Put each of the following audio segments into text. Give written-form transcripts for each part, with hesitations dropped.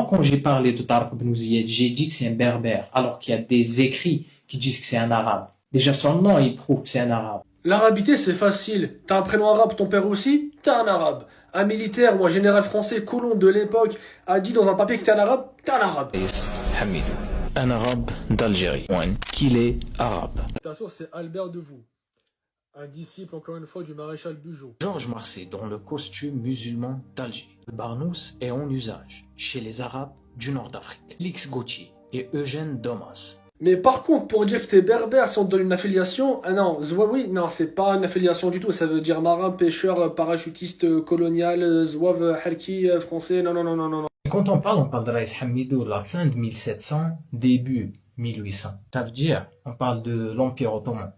quand j'ai parlé de Tariq Ben Ziyad, j'ai dit que c'est un berbère, alors qu'il y a des écrits qui disent que c'est un arabe. Déjà, son nom, il prouve que c'est un arabe. L'arabité, c'est facile. T'as un prénom arabe, ton père aussi, t'es un arabe. Un militaire ou un général français, colon de l'époque, a dit dans un papier que t'es un arabe, t'es un arabe. Hamidou, un arabe d'Algérie, qu'il est arabe. Ta source, c'est Albert Devoux, un disciple, encore une fois, du maréchal Bugeaud. Georges Marcet dans le costume musulman d'Alger. Le barnous est en usage chez les Arabes du nord d'Afrique. Lix Gauthier et Eugène Domas. Mais par contre, pour dire que t'es berbère, si on te donne une affiliation, ah non, Zouaoui, non, c'est pas une affiliation du tout, ça veut dire marin, pêcheur, parachutiste, colonial, Zouave, Harki, français, non, non, non, non, non, non. Quand on parle de Reis Hamidou, la fin de 1700, début 1800. Ça veut dire, on parle de l'Empire ottoman.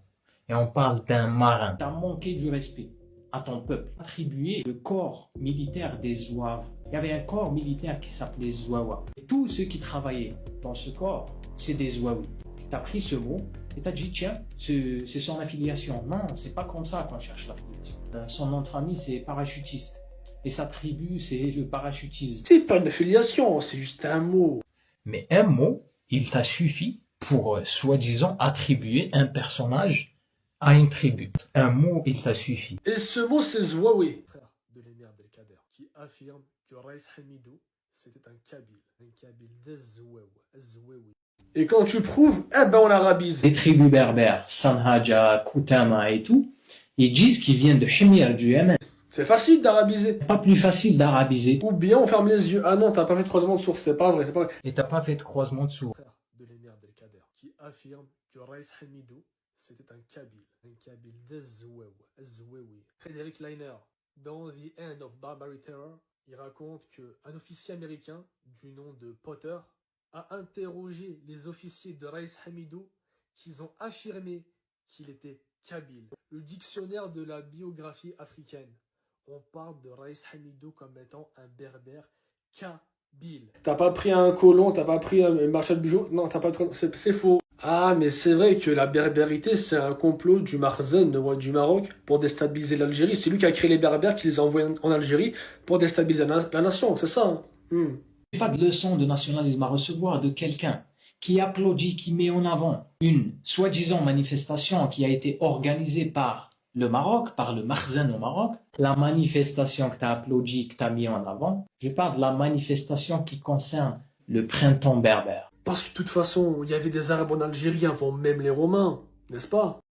Et on parle d'un marin. Tu as manqué du respect à ton peuple. Attribuer le corps militaire des Zouaves. Il y avait un corps militaire qui s'appelait Zouawa. Et tous ceux qui travaillaient dans ce corps, c'est des Zouaouis. Tu as pris ce mot et tu as dit, tiens, c'est son affiliation. Non, c'est pas comme ça qu'on cherche l'affiliation. Son nom de famille, c'est parachutiste. Et sa tribu, c'est le parachutisme. C'est pas une affiliation, c'est juste un mot. Mais un mot, il t'a suffi pour, soi-disant, attribuer un personnage à une tribu. Un mot, il t'a suffi. Et ce mot, c'est Zouaoui. Frère de l'émir Abdelkader, qui affirme que Reis Hamidou, c'était un Kabyle des Zouaoui. Et quand tu prouves, eh ben on arabise. Les tribus berbères, Sanhaja, Koutama et tout, ils disent qu'ils viennent de Himyar du Yémen. C'est facile d'arabiser. Pas plus facile d'arabiser. Ou bien on ferme les yeux. Ah non, t'as pas fait de croisement de sources, c'est pas vrai, c'est pas vrai. Et t'as pas fait de croisement de sourds. Frère de l'émir Abdelkader, qui affirme que Reis Hamidou, c'était un Kabyle des Zouaoui. Frédéric Leiner, dans The End of Barbary Terror, il raconte qu'un officier américain du nom de Potter a interrogé les officiers de Reis Hamidou qui ont affirmé qu'il était kabyle. Le dictionnaire de la biographie africaine, on parle de Reis Hamidou comme étant un berbère kabyle. T'as pas pris un colon, t'as pas pris un marshal Bugeaud, non, t'as pas pris... C'est faux. Ah, mais c'est vrai que la berbérité, c'est un complot du Marzen, le roi du Maroc, pour déstabiliser l'Algérie. C'est lui qui a créé les berbères, qui les a envoyés en Algérie pour déstabiliser la nation, c'est ça. Pas de leçon de nationalisme à recevoir de quelqu'un qui applaudit, qui met en avant une soi-disant manifestation qui a été organisée par le Maroc, par le Marzen au Maroc. La manifestation que tu as applaudi, que tu as mis en avant, je parle de la manifestation qui concerne le printemps berbère. Parce que de toute façon, il y avait des Arabes en Algérie avant même les Romains, n'est-ce pas?